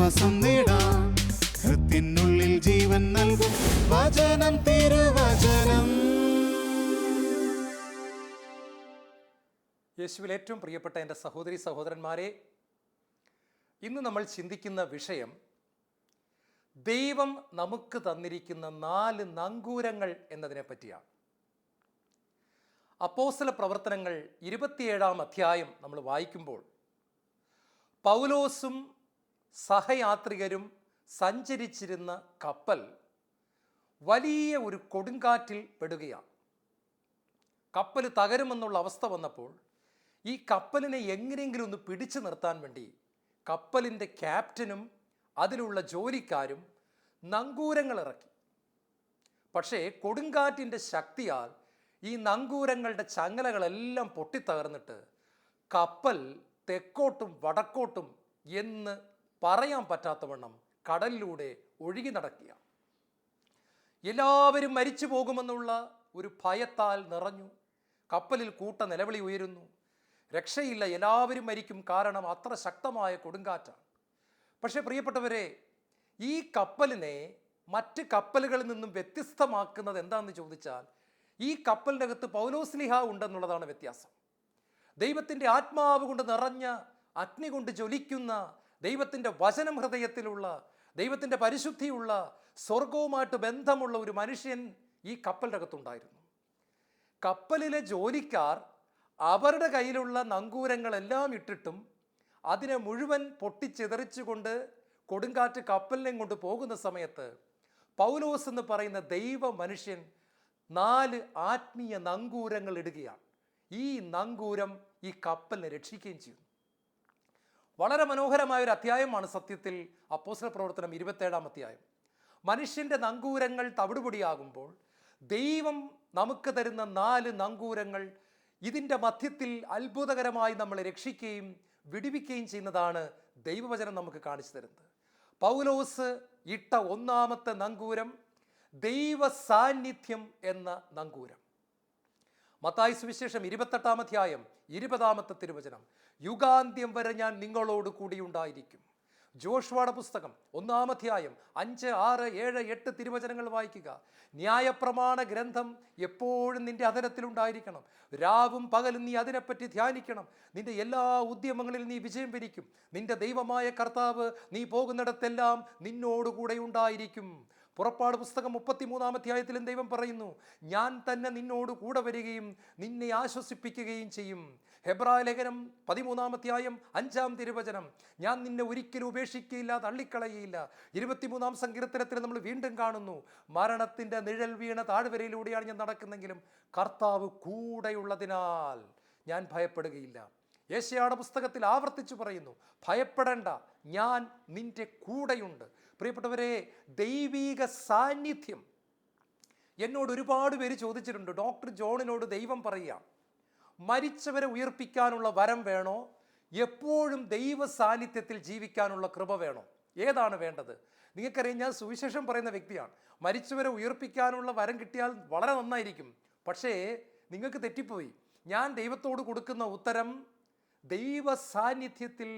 ആശ്വാസം നേടാം. ഹൃത്തിനുള്ളിൽ ജീവൻ നൽകും വചനം, തിരുവചനം. യേശുവിൽ ഏറ്റവും പ്രിയപ്പെട്ട എൻ്റെ സഹോദരി സഹോദരന്മാരെ, ഇന്ന് നമ്മൾ ചിന്തിക്കുന്ന വിഷയം ദൈവം നമുക്ക് തന്നിരിക്കുന്ന 4 നങ്കൂരങ്ങൾ എന്നതിനെ പറ്റിയാണ്. അപ്പോസ്തല പ്രവർത്തനങ്ങൾ 27-ാം അധ്യായം നമ്മൾ വായിക്കുമ്പോൾ പൗലോസും സഹയാത്രികരും സഞ്ചരിച്ചിരുന്ന കപ്പൽ വലിയ ഒരു കൊടുങ്കാറ്റിൽ പെടുകയാണ്. കപ്പൽ തകരുമെന്നുള്ള അവസ്ഥ വന്നപ്പോൾ ഈ കപ്പലിനെ എങ്ങനെയെങ്കിലും ഒന്ന് പിടിച്ചു നിർത്താൻ വേണ്ടി കപ്പലിൻ്റെ ക്യാപ്റ്റനും അതിലുള്ള ജോലിക്കാരും നങ്കൂരങ്ങൾ ഇറക്കി. പക്ഷേ കൊടുങ്കാറ്റിൻ്റെ ശക്തിയാൽ ഈ നങ്കൂരങ്ങളുടെ ചങ്ങലകളെല്ലാം പൊട്ടിത്തകർന്നിട്ട് കപ്പൽ തെക്കോട്ടും വടക്കോട്ടും എന്ന് പറയാൻ പറ്റാത്തവണ്ണം കടലിലൂടെ ഒഴുകി നടക്കുക. എല്ലാവരും മരിച്ചു പോകുമെന്നുള്ള ഒരു ഭയത്താൽ നിറഞ്ഞു. കപ്പലിൽ കൂട്ട നിലവിളി ഉയരുന്നു. രക്ഷയില്ല, എല്ലാവരും മരിക്കും, കാരണം അത്ര ശക്തമായ കൊടുങ്കാറ്റാണ്. പക്ഷേ പ്രിയപ്പെട്ടവരെ, ഈ കപ്പലിനെ മറ്റ് കപ്പലുകളിൽ നിന്നും വ്യത്യസ്തമാക്കുന്നത് എന്താണെന്ന് ചോദിച്ചാൽ ഈ കപ്പലിൻ്റെ അകത്ത് പൗലോസ്ലിഹ ഉണ്ടെന്നുള്ളതാണ് വ്യത്യാസം. ദൈവത്തിൻ്റെ ആത്മാവ് കൊണ്ട് നിറഞ്ഞ, അഗ്നി കൊണ്ട് ജ്വലിക്കുന്ന, ദൈവത്തിൻ്റെ വചനം ഹൃദയത്തിലുള്ള, ദൈവത്തിൻ്റെ പരിശുദ്ധിയുള്ള, സ്വർഗവുമായിട്ട് ബന്ധമുള്ള ഒരു മനുഷ്യൻ ഈ കപ്പലിൻ്റെ അകത്തുണ്ടായിരുന്നു. കപ്പലിലെ ജോലിക്കാർ അവരുടെ കയ്യിലുള്ള നങ്കൂരങ്ങളെല്ലാം ഇട്ടിട്ടും അതിനെ മുഴുവൻ പൊട്ടിച്ചെതറിച്ചുകൊണ്ട് കൊടുങ്കാറ്റ് കപ്പലിനെ കൊണ്ട് പോകുന്ന സമയത്ത് പൗലോസ് എന്ന് പറയുന്ന ദൈവ മനുഷ്യൻ 4 ആത്മീയ നങ്കൂരങ്ങൾ ഇടുകയാണ്. ഈ നങ്കൂരം ഈ കപ്പലിനെ രക്ഷിക്കുകയും ചെയ്യും. വളരെ മനോഹരമായൊരു അധ്യായമാണ് സത്യത്തിൽ അപ്പോസ്തല പ്രവർത്തനം 27-ാം അധ്യായം. മനുഷ്യൻ്റെ നങ്കൂരങ്ങൾ തവിടുപൊടിയാകുമ്പോൾ ദൈവം നമുക്ക് തരുന്ന 4 നങ്കൂരങ്ങൾ ഇതിൻ്റെ മധ്യത്തിൽ അത്ഭുതകരമായി നമ്മളെ രക്ഷിക്കുകയും വിടുവിക്കുകയും ചെയ്യുന്നതാണ് ദൈവവചനം നമുക്ക് കാണിച്ചു തരുന്നത്. പൗലോസ് ഇട്ട 1-ാമത്തെ നങ്കൂരം ദൈവ സാന്നിധ്യം എന്ന നങ്കൂരം. മത്തായി സുവിശേഷം 28-ാം അധ്യായം 20-ാമത്തെ തിരുവചനം, യുഗാന്ത്യം വരെ ഞാൻ നിങ്ങളോട് കൂടിയുണ്ടായിരിക്കും. ജോഷുവയുടെ പുസ്തകം 1-ാം അധ്യായം 5, 6, 7, 8 തിരുവചനങ്ങൾ വായിക്കുക. ന്യായപ്രമാണ ഗ്രന്ഥം എപ്പോഴും നിന്റെ അധരത്തിലുണ്ടായിരിക്കണം. രാവും പകലും നീ അതിനെപ്പറ്റി ധ്യാനിക്കണം. നിന്റെ എല്ലാ ഉദ്യമങ്ങളിൽ നീ വിജയം വരിക്കും. നിന്റെ ദൈവമായ കർത്താവ് നീ പോകുന്നിടത്തെല്ലാം നിന്നോടുകൂടെ ഉണ്ടായിരിക്കും. പുറപ്പാട് പുസ്തകം 33-ാം അധ്യായത്തിലും ദൈവം പറയുന്നു, ഞാൻ തന്നെ നിന്നോട് കൂടെ വരികയും നിന്നെ ആശ്വസിപ്പിക്കുകയും ചെയ്യും. ഹെബ്രായ ലേഖനം 13-ാം അധ്യായം 5-ാം തിരുവചനം, ഞാൻ നിന്നെ ഒരിക്കലും ഉപേക്ഷിക്കുകയില്ല, തള്ളിക്കളയുകയില്ല. 23-ാം സങ്കീർത്തനത്തിൽ നമ്മൾ വീണ്ടും കാണുന്നു, മരണത്തിൻ്റെ നിഴൽ വീണ താഴ്വരയിലൂടെയാണ് ഞാൻ നടക്കുന്നെങ്കിലും കർത്താവ് കൂടെയുള്ളതിനാൽ ഞാൻ ഭയപ്പെടുകയില്ല. യേശയ്യായുടെ പുസ്തകത്തിൽ ആവർത്തിച്ചു പറയുന്നു, ഭയപ്പെടേണ്ട, ഞാൻ നിന്റെ കൂടെയുണ്ട്. പ്രിയപ്പെട്ടവരെ, ദൈവീക സാന്നിധ്യം. എന്നോട് ഒരുപാട് പേര് ചോദിച്ചിട്ടുണ്ട്, ഡോക്ടർ ജോണിനോട് ദൈവം പറയുക, മരിച്ചവരെ ഉയർപ്പിക്കാനുള്ള വരം വേണോ, എപ്പോഴും ദൈവ സാന്നിധ്യത്തിൽ ജീവിക്കാനുള്ള കൃപ വേണോ, ഏതാണ് വേണ്ടത്? നിങ്ങൾക്കറിയാം, ഞാൻ സുവിശേഷം പറയുന്ന വ്യക്തിയാണ്. മരിച്ചവരെ ഉയർപ്പിക്കാനുള്ള വരം കിട്ടിയാൽ വളരെ നന്നായിരിക്കും. പക്ഷേ നിങ്ങൾക്ക് തെറ്റിപ്പോയി. ഞാൻ ദൈവത്തോട് കൊടുക്കുന്ന ഉത്തരം, ദൈവ സാന്നിധ്യത്തിൽ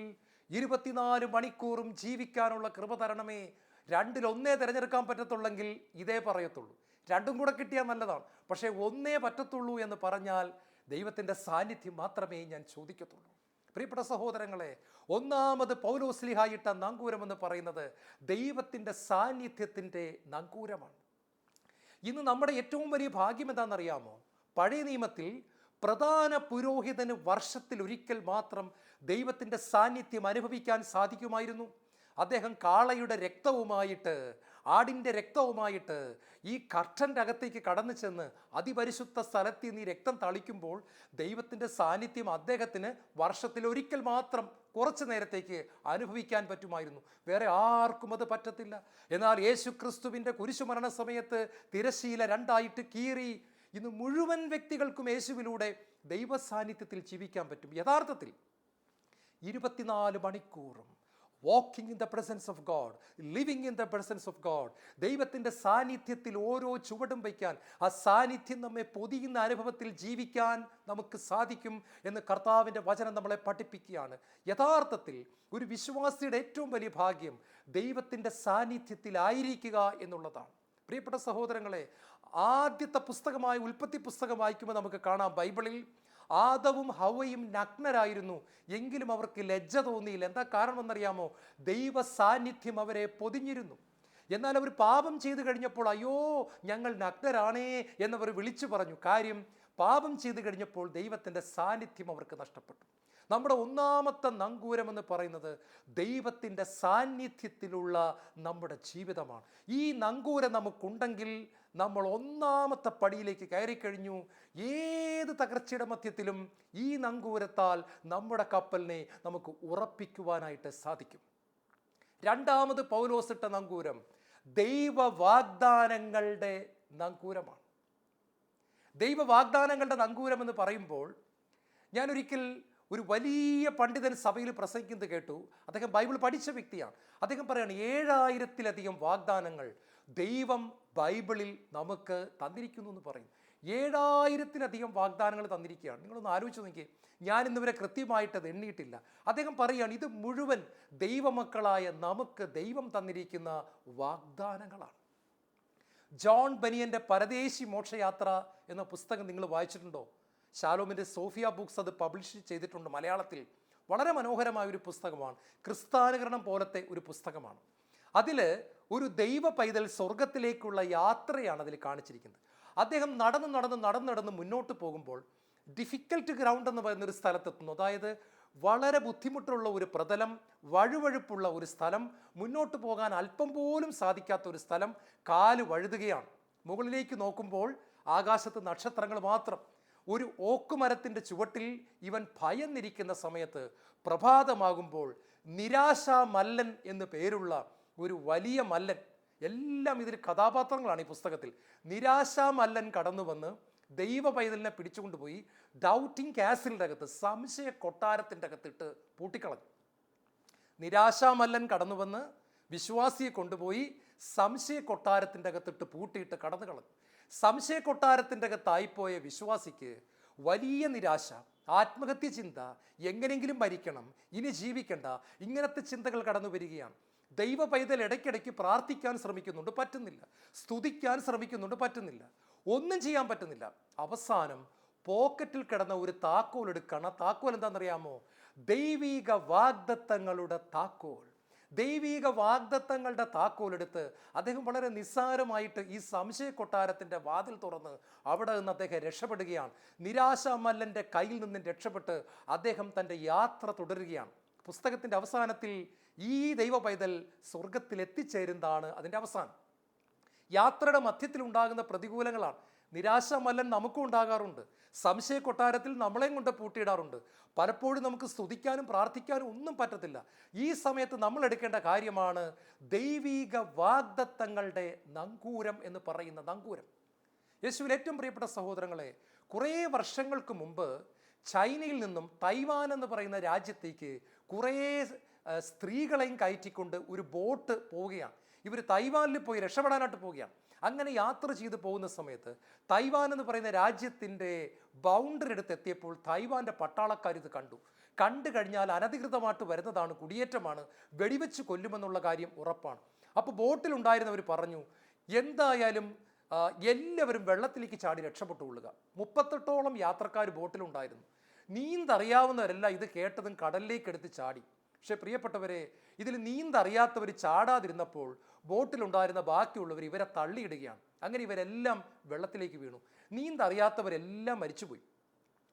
24 മണിക്കൂറും ജീവിക്കാനുള്ള കൃപ തരണമേ. 2-1 തിരഞ്ഞെടുക്കാൻ പറ്റത്തുള്ളെങ്കിൽ ഇതേ പറയത്തുള്ളൂ. 2 കൂടെ കിട്ടിയാൽ നല്ലതാണ്. പക്ഷേ 1 പറ്റത്തുള്ളൂ എന്ന് പറഞ്ഞാൽ ദൈവത്തിൻ്റെ സാന്നിധ്യം മാത്രമേ ഞാൻ ചോദിക്കത്തുള്ളൂ. പ്രിയപ്പെട്ട സഹോദരങ്ങളെ, 1-ാമത് പൗലോസ്ലിഹ ഇട്ട നങ്കൂരം എന്ന് പറയുന്നത് ദൈവത്തിൻ്റെ സാന്നിധ്യത്തിൻ്റെ നങ്കൂരമാണ്. ഇന്ന് നമ്മുടെ ഏറ്റവും വലിയ ഭാഗ്യം എന്താണെന്നറിയാമോ? പഴയ നിയമത്തിൽ പ്രധാന പുരോഹിതന് വർഷത്തിൽ ഒരിക്കൽ മാത്രം ദൈവത്തിൻ്റെ സാന്നിധ്യം അനുഭവിക്കാൻ സാധിക്കുമായിരുന്നു. അദ്ദേഹം കാളയുടെ രക്തവുമായിട്ട്, ആടിൻ്റെ രക്തവുമായിട്ട് ഈ കർട്ടൻ്റെ അകത്തേക്ക് കടന്നു ചെന്ന് അതിപരിശുദ്ധ സ്ഥലത്തിൽ നിന്ന് ഈ രക്തം തളിക്കുമ്പോൾ ദൈവത്തിൻ്റെ സാന്നിധ്യം അദ്ദേഹത്തിന് വർഷത്തിൽ ഒരിക്കൽ മാത്രം കുറച്ച് നേരത്തേക്ക് അനുഭവിക്കാൻ പറ്റുമായിരുന്നു. വേറെ ആർക്കും അത് പറ്റത്തില്ല. എന്നാൽ യേശു ക്രിസ്തുവിൻ്റെ കുരിശുമരണ സമയത്ത് തിരശ്ശീല 2ആയിട്ട് കീറി ഇന്ന് മുഴുവൻ വ്യക്തികൾക്കും യേശുവിലൂടെ ദൈവ സാന്നിധ്യത്തിൽ ജീവിക്കാൻ പറ്റും. യഥാർത്ഥത്തിൽ 24 മണിക്കൂറും walking in the presence of God, living in the presence of God. ദൈവത്തിൻ്റെ സാന്നിധ്യത്തിൽ ഓരോ ചുവടും വയ്ക്കാൻ, ആ സാന്നിധ്യം നമ്മെ പൊതിയുന്ന അനുഭവത്തിൽ ജീവിക്കാൻ നമുക്ക് സാധിക്കും എന്ന് കർത്താവിൻ്റെ വചനം നമ്മളെ പഠിപ്പിക്കുകയാണ്. യഥാർത്ഥത്തിൽ ഒരു വിശ്വാസിയുടെ ഏറ്റവും വലിയ ഭാഗ്യം ദൈവത്തിൻ്റെ സാന്നിധ്യത്തിലായിരിക്കുക എന്നുള്ളതാണ്. പ്രിയപ്പെട്ട സഹോദരങ്ങളെ, ആദ്യത്തെ പുസ്തകമായ ഉൽപ്പത്തി പുസ്തകം വായിക്കുമ്പോൾ നമുക്ക് കാണാം, ബൈബിളിൽ ആദവും ഹവ്വയും നഗ്നരായിരുന്നു, എങ്കിലും അവർക്ക് ലജ്ജ തോന്നിയില്ല. എന്താ കാരണമെന്നറിയാമോ? ദൈവ സാന്നിധ്യം അവരെ പൊതിഞ്ഞിരുന്നു. എന്നാൽ അവർ പാപം ചെയ്തു കഴിഞ്ഞപ്പോൾ അയ്യോ ഞങ്ങൾ നഗ്നരാണേ എന്നവർ വിളിച്ചു പറഞ്ഞു. കാര്യം, പാപം ചെയ്തു കഴിഞ്ഞപ്പോൾ ദൈവത്തിൻ്റെ സാന്നിധ്യം അവർക്ക് നഷ്ടപ്പെട്ടു. നമ്മുടെ ഒന്നാമത്തെ നങ്കൂരം എന്ന് പറയുന്നത് ദൈവത്തിൻ്റെ സാന്നിധ്യത്തിലുള്ള നമ്മുടെ ജീവിതമാണ്. ഈ നങ്കൂരം നമുക്കുണ്ടെങ്കിൽ നമ്മൾ ഒന്നാമത്തെ പടിയിലേക്ക് കയറിക്കഴിഞ്ഞു. ഏത് തകർച്ചയുടെ മധ്യത്തിലും ഈ നങ്കൂരത്താൽ നമ്മുടെ കപ്പലിനെ നമുക്ക് ഉറപ്പിക്കുവാനായിട്ട് സാധിക്കും. രണ്ടാമത് പൗലോസിട്ട നങ്കൂരം ദൈവ വാഗ്ദാനങ്ങളുടെ നങ്കൂരമാണ്. ദൈവ വാഗ്ദാനങ്ങളുടെ നങ്കൂരം എന്ന് പറയുമ്പോൾ, ഞാനൊരിക്കൽ ഒരു വലിയ പണ്ഡിതൻ സഭയിൽ പ്രസംഗിക്കുന്നത് കേട്ടു. അദ്ദേഹം ബൈബിൾ പഠിച്ച വ്യക്തിയാണ്. അദ്ദേഹം പറയാണ്, 7000-ലധികം വാഗ്ദാനങ്ങൾ ദൈവം ബൈബിളിൽ നമുക്ക് തന്നിരിക്കുന്നു എന്ന് പറയും. 7000-ലധികം വാഗ്ദാനങ്ങൾ തന്നിരിക്കുകയാണ്. നിങ്ങളൊന്ന് ആലോചിച്ച് നോക്കിയേ, ഞാൻ ഇന്നുവരെ കൃത്യമായിട്ട് അത് എണ്ണിയിട്ടില്ല. അദ്ദേഹം പറയുകയാണ്, ഇത് മുഴുവൻ ദൈവമക്കളായ നമുക്ക് ദൈവം തന്നിരിക്കുന്ന വാഗ്ദാനങ്ങളാണ്. ജോൺ ബനിയൻ്റെ പരദേശി മോക്ഷയാത്ര എന്ന പുസ്തകം നിങ്ങൾ വായിച്ചിട്ടുണ്ടോ? ശാലോമിൻ്റെ സോഫിയ ബുക്സ് അത് പബ്ലിഷ് ചെയ്തിട്ടുണ്ട് മലയാളത്തിൽ. വളരെ മനോഹരമായ ഒരു പുസ്തകമാണ്. ക്രിസ്താനുകരണം പോലത്തെ ഒരു പുസ്തകമാണ്. അതിൽ ഒരു ദൈവ പൈതൽ സ്വർഗത്തിലേക്കുള്ള യാത്രയാണ് അതിൽ കാണിച്ചിരിക്കുന്നത്. അദ്ദേഹം നടന്ന് മുന്നോട്ട് പോകുമ്പോൾ ഡിഫിക്കൽട്ട് ഗ്രൗണ്ട് എന്ന് പറയുന്നൊരു സ്ഥലത്തെത്തുന്നു. അതായത് വളരെ ബുദ്ധിമുട്ടുള്ള ഒരു പ്രതലം, വഴുവഴുപ്പുള്ള ഒരു സ്ഥലം, മുന്നോട്ട് പോകാൻ അല്പം പോലും സാധിക്കാത്ത ഒരു സ്ഥലം. കാല് വഴുതുകയാണ്. മുകളിലേക്ക് നോക്കുമ്പോൾ ആകാശത്ത് നക്ഷത്രങ്ങൾ മാത്രം. ഒരു ഓക്കുമരത്തിൻ്റെ ചുവട്ടിൽ ഇവൻ ഭയന്നിരിക്കുന്ന സമയത്ത് പ്രഭാതമാകുമ്പോൾ നിരാശാ മല്ലൻ എന്ന് പേരുള്ള ഒരു വലിയ മല്ലൻ, എല്ലാം ഇതിൽ കഥാപാത്രങ്ങളാണ് ഈ പുസ്തകത്തിൽ. നിരാശാ മല്ലൻ കടന്നു വന്ന് ദൈവ പൈതലിനെ പിടിച്ചുകൊണ്ടുപോയി ഡൗട്ടിങ് കാസിലിൻ്റെ അകത്ത്, സംശയ കൊട്ടാരത്തിൻ്റെ അകത്തിട്ട് പൂട്ടിക്കളഞ്ഞു. നിരാശാ മല്ലൻ കടന്നു വന്ന് വിശ്വാസിയെ കൊണ്ടുപോയി സംശയ കൊട്ടാരത്തിൻ്റെ അകത്തിട്ട് പൂട്ടിയിട്ട് കടന്നു കളഞ്ഞു. സംശയ കൊട്ടാരത്തിൻ്റെ അകത്തായിപ്പോയ വിശ്വാസിക്ക് വലിയ നിരാശ, ആത്മഹത്യ ചിന്ത, എങ്ങനെയെങ്കിലും മരിക്കണം, ഇനി ജീവിക്കണ്ട, ഇങ്ങനത്തെ ചിന്തകൾ കടന്നു വരികയാണ്. ദൈവ പൈതൽ ഇടയ്ക്കിടയ്ക്ക് പ്രാർത്ഥിക്കാൻ ശ്രമിക്കുന്നുണ്ട്, പറ്റുന്നില്ല. സ്തുതിക്കാൻ ശ്രമിക്കുന്നുണ്ട്, പറ്റുന്നില്ല. ഒന്നും ചെയ്യാൻ പറ്റുന്നില്ല. അവസാനം പോക്കറ്റിൽ കിടന്ന ഒരു താക്കോൽ എടുക്കണം. താക്കോൽ എന്താണെന്നറിയാമോ? ദൈവിക വാഗ്ദത്തങ്ങളുടെ താക്കോൽ. ദൈവിക വാഗ്ദത്തങ്ങളുടെ താക്കോലെടുത്ത് അദ്ദേഹം വളരെ നിസ്സാരമായിട്ട് ഈ സംശയ കൊട്ടാരത്തിൻ്റെ വാതിൽ തുറന്ന് അവിടെ നിന്ന് അദ്ദേഹം രക്ഷപ്പെടുകയാണ്. നിരാശാമല്ലൻ്റെ കയ്യിൽ നിന്നും രക്ഷപ്പെട്ട് അദ്ദേഹം തൻ്റെ യാത്ര തുടരുകയാണ്. പുസ്തകത്തിൻ്റെ അവസാനത്തിൽ ഈ ദൈവ പൈതൽ സ്വർഗത്തിൽ എത്തിച്ചേരുന്നതാണ് അതിൻ്റെ അവസാനം. യാത്രയുടെ മധ്യത്തിലുണ്ടാകുന്ന പ്രതികൂലങ്ങളാണ്. നിരാശാമല്ലൻ നമുക്കും ഉണ്ടാകാറുണ്ട്. സംശയ കൊട്ടാരത്തിൽ നമ്മളെയും കൊണ്ട് പൂട്ടിയിടാറുണ്ട്. പലപ്പോഴും നമുക്ക് സ്തുതിക്കാനും പ്രാർത്ഥിക്കാനും ഒന്നും പറ്റത്തില്ല. ഈ സമയത്ത് നമ്മൾ എടുക്കേണ്ട കാര്യമാണ് ദൈവിക വാഗ്ദത്തങ്ങളുടെ നങ്കൂരം എന്ന് പറയുന്ന നങ്കൂരം. യേശുവിൽ ഏറ്റവും പ്രിയപ്പെട്ട സഹോദരങ്ങളെ, കുറേ വർഷങ്ങൾക്ക് മുമ്പ് ചൈനയിൽ നിന്നും തൈവാൻ എന്ന് പറയുന്ന രാജ്യത്തേക്ക് കുറേ സ്ത്രീകളെയും കയറ്റിക്കൊണ്ട് ഒരു ബോട്ട് പോവുകയാണ്. ഇവർ തൈവാനിൽ പോയി രക്ഷപ്പെടാനായിട്ട് പോവുകയാണ്. അങ്ങനെ യാത്ര ചെയ്ത് പോകുന്ന സമയത്ത് തൈവാൻ എന്ന് പറയുന്ന രാജ്യത്തിൻ്റെ ബൗണ്ടറി അടുത്ത് എത്തിയപ്പോൾ തൈവാൻ്റെ പട്ടാളക്കാർ ഇത് കണ്ടു കഴിഞ്ഞാൽ അനധികൃതമായിട്ട് വരുന്നതാണ്, കുടിയേറ്റമാണ്, വെടിവെച്ച് കൊല്ലുമെന്നുള്ള കാര്യം ഉറപ്പാണ്. അപ്പോൾ ബോട്ടിലുണ്ടായിരുന്നവർ പറഞ്ഞു, എന്തായാലും എല്ലാവരും വെള്ളത്തിലേക്ക് ചാടി രക്ഷപ്പെട്ടുകൊള്ളുക. 38ഓളം യാത്രക്കാർ ബോട്ടിലുണ്ടായിരുന്നു. നീന്തറിയാവുന്നവരെല്ലാം ഇത് കേട്ടതും കടലിലേക്ക് എടുത്ത് ചാടി. പക്ഷെ പ്രിയപ്പെട്ടവരെ, ഇതിൽ നീന്തറിയാത്തവർ ചാടാതിരുന്നപ്പോൾ ബോട്ടിലുണ്ടായിരുന്ന ബാക്കിയുള്ളവർ ഇവരെ തള്ളിയിടുകയാണ്. അങ്ങനെ ഇവരെല്ലാം വെള്ളത്തിലേക്ക് വീണു. നീന്തറിയാത്തവരെല്ലാം മരിച്ചുപോയി.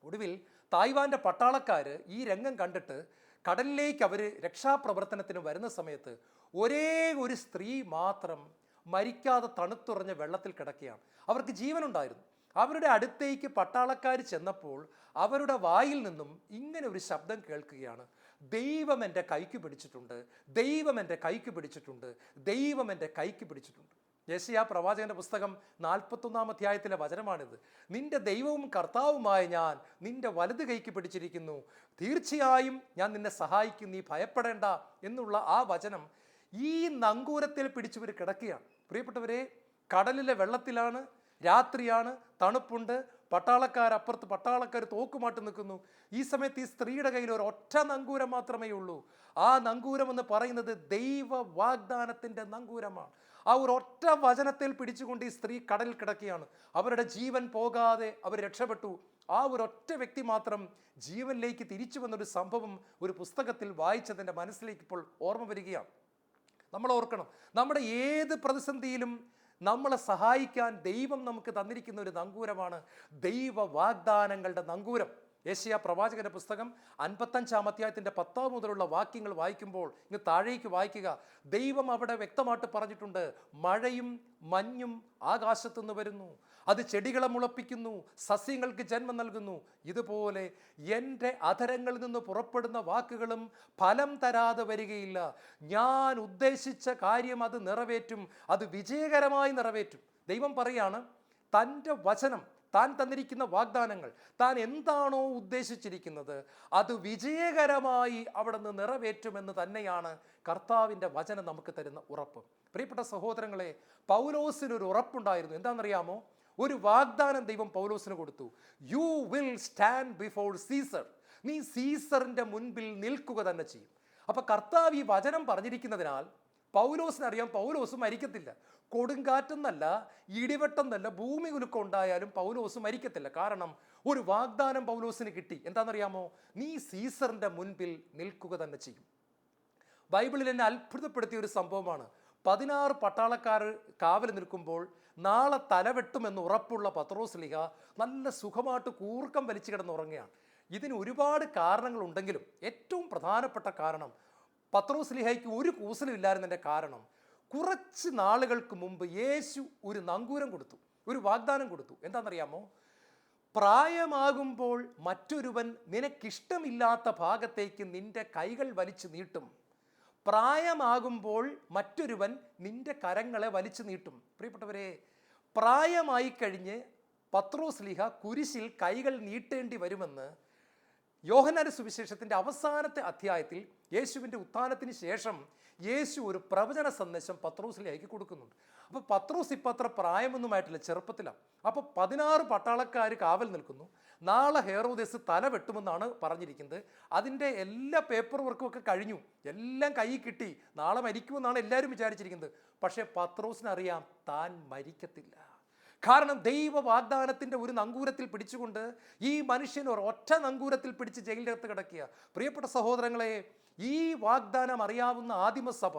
ഒടുവിൽ തായ്വാൻ്റെ പട്ടാളക്കാർ ഈ രംഗം കണ്ടിട്ട് കടലിലേക്ക് അവർ രക്ഷാപ്രവർത്തനത്തിന് വരുന്ന സമയത്ത് ഒരേ ഒരു സ്ത്രീ മാത്രം മരിക്കാതെ തണുത്തുറഞ്ഞ വെള്ളത്തിൽ കിടക്കുകയാണ്. അവർക്ക് ജീവനുണ്ടായിരുന്നു. അവരുടെ അടുത്തേക്ക് പട്ടാളക്കാർ ചെന്നപ്പോൾ അവരുടെ വായിൽ നിന്നും ഇങ്ങനെ ഒരു ശബ്ദം കേൾക്കുകയാണ്, ദൈവം എൻ്റെ കൈക്ക് പിടിച്ചിട്ടുണ്ട്, ദൈവം എൻ്റെ കൈക്ക് പിടിച്ചിട്ടുണ്ട്, ദൈവം എൻ്റെ കൈക്ക് പിടിച്ചിട്ടുണ്ട്. യെശയ്യാ പ്രവാചകന്റെ പുസ്തകം 41 അധ്യായത്തിലെ വചനമാണിത്. നിന്റെ ദൈവവും കർത്താവുമായ ഞാൻ നിന്റെ വലത് കൈക്ക് പിടിച്ചിരിക്കുന്നു, തീർച്ചയായും ഞാൻ നിന്നെ സഹായിക്കും, നീ ഭയപ്പെടേണ്ട എന്നുള്ള ആ വചനം ഈ നങ്കൂരത്തിൽ പിടിച്ചവർ കിടക്കുകയാണ്. പ്രിയപ്പെട്ടവരെ, കടലിലെ വെള്ളത്തിലാണ്, രാത്രിയാണ്, തണുപ്പുണ്ട്, പട്ടാളക്കാരപ്പുറത്ത് പട്ടാളക്കാർ തോക്കുമാട്ട് നിൽക്കുന്നു. ഈ സമയത്ത് ഈ സ്ത്രീയുടെ കയ്യിൽ ഒരു ഒറ്റ നങ്കൂരം മാത്രമേ ഉള്ളൂ. ആ നങ്കൂരം എന്ന് പറയുന്നത് ദൈവ വാഗ്ദാനത്തിൻ്റെ നങ്കൂരമാണ്. ആ ഒരു ഒറ്റ വചനത്തിൽ പിടിച്ചുകൊണ്ട് ഈ സ്ത്രീ കടലിൽ കിടക്കുകയാണ്. അവരുടെ ജീവൻ പോകാതെ അവർ രക്ഷപ്പെട്ടു. ആ ഒരൊറ്റ വ്യക്തി മാത്രം ജീവനിലേക്ക് തിരിച്ചു വന്നൊരു സംഭവം ഒരു പുസ്തകത്തിൽ വായിച്ചതിൻ്റെ മനസ്സിലേക്ക് ഇപ്പോൾ ഓർമ്മ വരികയാണ്. നമ്മൾ ഓർക്കണം, നമ്മുടെ ഏത് പ്രതിസന്ധിയിലും നമ്മളെ സഹായിക്കാൻ ദൈവം നമുക്ക് തന്നിരിക്കുന്ന ഒരു നങ്കൂരമാണ് ദൈവ വാഗ്ദാനങ്ങളുടെ നങ്കൂരം. യെശയ്യാ പ്രവാചകന്റെ പുസ്തകം 55 അധ്യായത്തിൻ്റെ 10 മുതലുള്ള വാക്യങ്ങൾ വായിക്കുമ്പോൾ ഇങ്ങ് താഴേക്ക് വായിക്കുക. ദൈവം അവിടെ വ്യക്തമായിട്ട് പറഞ്ഞിട്ടുണ്ട്, മഴയും മഞ്ഞും ആകാശത്തുനിന്ന് വരുന്നു, അത് ചെടികളെ മുളപ്പിക്കുന്നു, സസ്യങ്ങൾക്ക് ജന്മം നൽകുന്നു. ഇതുപോലെ എൻ്റെ അധരങ്ങളിൽ നിന്ന് പുറപ്പെടുന്ന വാക്കുകളും ഫലം തരാതെ വരികയില്ല. ഞാൻ ഉദ്ദേശിച്ച കാര്യം അത് നിറവേറ്റും, അത് വിജയകരമായി നിറവേറ്റും. ദൈവം പറയാണ്, തൻ്റെ വചനം, താൻ തന്നിരിക്കുന്ന വാഗ്ദാനങ്ങൾ, താൻ എന്താണോ ഉദ്ദേശിച്ചിരിക്കുന്നത് അത് വിജയകരമായി അവിടെ നിന്ന് നിറവേറ്റുമെന്ന് തന്നെയാണ് കർത്താവിൻ്റെ വചനം നമുക്ക് തരുന്ന ഉറപ്പ്. പ്രിയപ്പെട്ട സഹോദരങ്ങളെ, പൗലോസിനൊരു ഉറപ്പുണ്ടായിരുന്നു. എന്താണെന്നറിയാമോ? ഒരു വാഗ്ദാനം ദൈവം പൗലോസിന് കൊടുത്തു. You will stand before Caesar. നീ സീസറിൻ്റെ മുൻപിൽ നിൽക്കുക തന്നെ ചെയ്യും. അപ്പം കർത്താവ് ഈ വചനം പറഞ്ഞിരിക്കുന്നതിനാൽ പൗലോസിനറിയാം, പൗലോസ് മരിക്കത്തില്ല. കൊടുങ്കാറ്റെന്നല്ല, ഇടിവെട്ടെന്നല്ല, ഭൂമി കുലുക്കം ഉണ്ടായാലും പൗലോസ് മരിക്കത്തില്ല. കാരണം ഒരു വാഗ്ദാനം പൗലോസിന് കിട്ടി. എന്താണെന്നറിയാമോ? നീ സീസറിൻ്റെ മുൻപിൽ നിൽക്കുക തന്നെ ചെയ്യും. ബൈബിളിൽ എന്നെ അത്ഭുതപ്പെടുത്തിയ ഒരു സംഭവമാണ്. 16 പട്ടാളക്കാർ കാവൽ നിൽക്കുമ്പോൾ നാളെ തലവെട്ടുമെന്ന് ഉറപ്പുള്ള പത്രോസ്ലീഹ നല്ല സുഖമായിട്ട് കൂർക്കം വലിച്ചു കിടന്നുറങ്ങുകയാണ്. ഇതിന് ഒരുപാട് കാരണങ്ങളുണ്ടെങ്കിലും ഏറ്റവും പ്രധാനപ്പെട്ട കാരണം, പത്രോസ്ലീഹയ്ക്ക് ഒരു കൂസലുമില്ലായിരുന്നതിൻ്റെ കാരണം, കുറച്ച് നാളുകൾക്ക് മുമ്പ് യേശു ഒരു നങ്കൂരം കൊടുത്തു, ഒരു വാഗ്ദാനം കൊടുത്തു. എന്താണെന്നറിയാമോ? പ്രായമാകുമ്പോൾ മറ്റൊരുവൻ നിനക്കിഷ്ടമില്ലാത്ത ഭാഗത്തേക്ക് നിന്റെ കൈകൾ വലിച്ചു നീട്ടും, പ്രായമാകുമ്പോൾ മറ്റൊരുവൻ നിന്റെ കരങ്ങളെ വലിച്ചു നീട്ടും. പ്രിയപ്പെട്ടവരെ, പ്രായമായി കഴിഞ്ഞ് പത്രോസ്ലീഹ കുരിശിൽ കൈകൾ നീട്ടേണ്ടി വരുമെന്ന് യോഹന്നാന്റെ സുവിശേഷത്തിൻ്റെ അവസാനത്തെ അധ്യായത്തിൽ യേശുവിൻ്റെ ഉത്ഥാനത്തിന് ശേഷം യേശു ഒരു പ്രവചന സന്ദേശം പത്രോസ്ലീഹയ്ക്ക് കൊടുക്കുന്നുണ്ട്. അപ്പോൾ പത്രോസ് ഇപ്പം അത്ര പ്രായമൊന്നുമായിട്ടില്ല, ചെറുപ്പത്തിലാണ്. അപ്പോൾ 16 പട്ടാളക്കാർ കാവൽ നിൽക്കുന്നു. നാളെ ഹെറോദേസ് തല വെട്ടുമെന്നാണ് പറഞ്ഞിരിക്കുന്നത്. അതിൻ്റെ എല്ലാ പേപ്പർ വർക്കും ഒക്കെ കഴിഞ്ഞു, എല്ലാം കയ്യിൽ കിട്ടി, നാളെ മരിക്കുമെന്നാണ് എല്ലാവരും വിചാരിച്ചിരിക്കുന്നത്. പക്ഷേ പത്രോസിനറിയാം താൻ മരിക്കത്തില്ല. കാരണം ദൈവ വാഗ്ദാനത്തിൻ്റെ ഒരു നങ്കൂരത്തിൽ പിടിച്ചുകൊണ്ട് ഈ മനുഷ്യൻ ഒരു ഒറ്റ നങ്കൂരത്തിൽ പിടിച്ച് ജയിലിനകത്ത് കിടക്കുക. പ്രിയപ്പെട്ട സഹോദരങ്ങളെ, ഈ വാഗ്ദാനം അറിയാവുന്ന ആദിമസഭ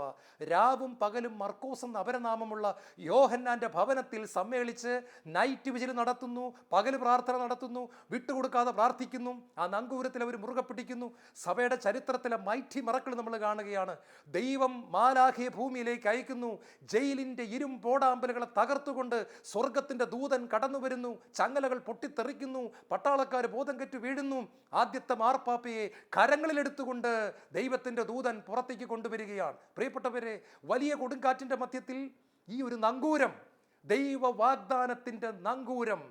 രാവും പകലും മർക്കോസ് എന്ന അപരനാമമുള്ള യോഹന്നാന്റെ ഭവനത്തിൽ സമ്മേളിച്ച് നൈറ്റ് വിജിൽ നടത്തുന്നു, പകൽ പ്രാർത്ഥന നടത്തുന്നു, വിട്ടുകൊടുക്കാതെ പ്രാർത്ഥിക്കുന്നു. ആ നങ്കൂരത്തിൽ അവർ മുറുകെ പിടിക്കുന്നു. സഭയുടെ ചരിത്രത്തിലെ മൈറ്റി മറക്കൾ നമ്മൾ കാണുകയാണ്. ദൈവം മാലാഖയെ ഭൂമിയിലേക്ക് അയക്കുന്നു. ജയിലിൻ്റെ ഇരുമ്പോടാമ്പലുകളെ തകർത്തുകൊണ്ട് സ്വർഗത്തിൻ്റെ ദൂതൻ കടന്നു വരുന്നു. ചങ്ങലകൾ പൊട്ടിത്തെറിക്കുന്നു, പട്ടാളക്കാർ ബോധം കെറ്റു വീഴുന്നു. ആദ്യത്തെ മാർപ്പാപ്പയെ കരങ്ങളിലെടുത്തുകൊണ്ട് ദൈവത്തിൻ്റെ ദൂതൻ പുറത്തേക്ക് കൊണ്ടുവരികയാണ്. പ്രിയപ്പെട്ടവരെ, വലിയ കൊടുങ്കാറ്റിൻ്റെ മധ്യത്തിൽ ഈ ഒരു നങ്കൂരം, ദൈവ വാഗ്ദാനത്തിൻ്റെ നങ്കൂരം,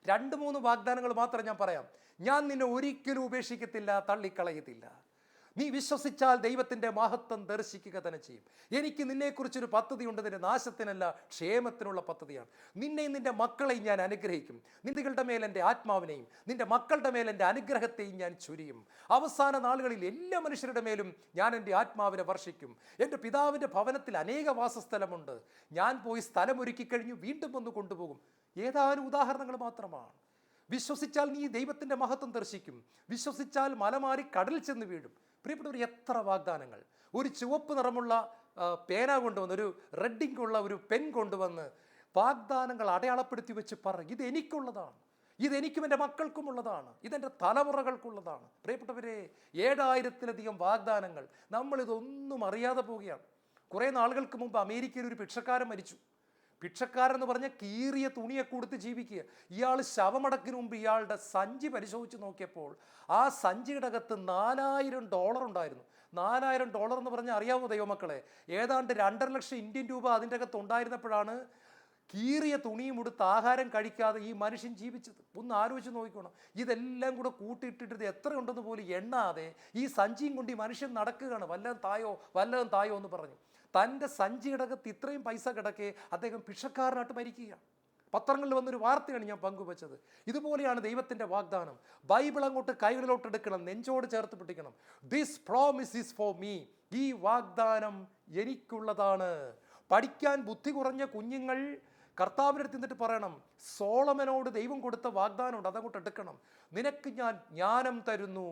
2-3 വാഗ്ദാനങ്ങൾ മാത്രം ഞാൻ പറയാം. ഞാൻ നിന്നെ ഒരിക്കലും ഉപേക്ഷിക്കത്തില്ല, തള്ളിക്കളയത്തില്ല. നീ വിശ്വസിച്ചാൽ ദൈവത്തിൻ്റെ മഹത്വം ദർശിക്കുക തന്നെ ചെയ്യും. എനിക്ക് നിന്നെക്കുറിച്ചൊരു പദ്ധതിയുണ്ട്, നിന്റെ നാശത്തിനല്ല ക്ഷേമത്തിനുള്ള പദ്ധതിയാണ്. നിന്നെയും നിന്റെ മക്കളെയും ഞാൻ അനുഗ്രഹിക്കും. നിങ്ങളുടെ മേൽ എൻ്റെ ആത്മാവിനെയും നിന്റെ മക്കളുടെ മേൽ എൻ്റെ അനുഗ്രഹത്തെയും ഞാൻ ചുരിയും. അവസാന നാളുകളിൽ എല്ലാ മനുഷ്യരുടെ മേലും ഞാൻ എൻ്റെ ആത്മാവിനെ വർഷിക്കും. എൻ്റെ പിതാവിൻ്റെ ഭവനത്തിൽ അനേക വാസസ്ഥലമുണ്ട്. ഞാൻ പോയി സ്ഥലമൊരുക്കി കഴിഞ്ഞു, വീണ്ടും വന്ന് കൊണ്ടുപോകും. ഏതാനും ഉദാഹരണങ്ങൾ മാത്രമാണ്. വിശ്വസിച്ചാൽ നീ ദൈവത്തിൻ്റെ മഹത്വം ദർശിക്കും. വിശ്വസിച്ചാൽ മലമാറി കടലിൽ ചെന്ന് വീഴും. പ്രിയപ്പെട്ടവർ, എത്ര വാഗ്ദാനങ്ങൾ! ഒരു ചുവപ്പ് നിറമുള്ള പേന കൊണ്ടുവന്ന്, ഒരു റെഡിങ് ഉള്ള ഒരു പെൻ കൊണ്ടുവന്ന് വാഗ്ദാനങ്ങൾ അടയാളപ്പെടുത്തി വെച്ച് പറ, ഇത് എനിക്കുള്ളതാണ്, ഇതെനിക്കും എൻ്റെ മക്കൾക്കും ഉള്ളതാണ്, ഇതെൻ്റെ തലമുറകൾക്കുള്ളതാണ്. പ്രിയപ്പെട്ടവരെ, 7000-ലധികം വാഗ്ദാനങ്ങൾ. നമ്മളിതൊന്നും അറിയാതെ പോവുകയാണ്. കുറേ നാളുകൾക്ക് മുമ്പ് അമേരിക്കയിൽ ഒരു ഭിക്ഷക്കാരൻ മരിച്ചു. ഭിക്ഷക്കാരെന്ന് പറഞ്ഞാൽ കീറിയ തുണിയൊക്കെ കൊടുത്ത് ജീവിക്കുക. ഇയാൾ ശവമടക്കിന് മുമ്പ് ഇയാളുടെ സഞ്ചി പരിശോധിച്ച് നോക്കിയപ്പോൾ ആ സഞ്ചിയുടെ അകത്ത് $4000 ഉണ്ടായിരുന്നു. $4000 എന്ന് പറഞ്ഞാൽ അറിയാമോ ദൈവമക്കളെ, ഏതാണ്ട് 2.5 ലക്ഷം ഇന്ത്യൻ രൂപ അതിൻ്റെ അകത്ത് ഉണ്ടായിരുന്നപ്പോഴാണ് കീറിയ തുണിയും ഉടുത്ത് ആഹാരം കഴിക്കാതെ ഈ മനുഷ്യൻ ജീവിച്ചത്. ഒന്ന് ആലോചിച്ച് നോക്കിക്കോണം. ഇതെല്ലാം കൂടെ കൂട്ടിയിട്ടിട്ട് എത്രയുണ്ടെന്ന് പോലും എണ്ണാതെ ഈ സഞ്ചിയും കൊണ്ട് ഈ മനുഷ്യൻ നടക്കുകയാണ്. വല്ലതും തായോ എന്ന് പറഞ്ഞു. തൻ്റെ സഞ്ചിയുടെ അകത്ത് ഇത്രയും പൈസ കിടക്കെ അദ്ദേഹം ഭിക്ഷക്കാരനായിട്ട് മരിക്കുകയാണ്. പത്രങ്ങളിൽ വന്നൊരു വാർത്തയാണ് ഞാൻ പങ്കുവച്ചത്. ഇതുപോലെയാണ് ദൈവത്തിൻ്റെ വാഗ്ദാനം. ബൈബിൾ അങ്ങോട്ട് കൈകളിലോട്ട് എടുക്കണം, നെഞ്ചോട് ചേർത്ത് പിടിക്കണം. This promise is for me. ഈ വാഗ്ദാനം എനിക്കുള്ളതാണ്. പഠിക്കാൻ ബുദ്ധി കുറഞ്ഞ കുഞ്ഞുങ്ങൾ കർത്താവിൻ്റെ അടുത്ത് നിന്നിട്ട് പറയണം, സോളമനോട് ദൈവം കൊടുത്ത വാഗ്ദാനമുണ്ട്, അതങ്ങോട്ട് എടുക്കണം. നിനക്ക് ഞാൻ ജ്ഞാനം തരുന്നു,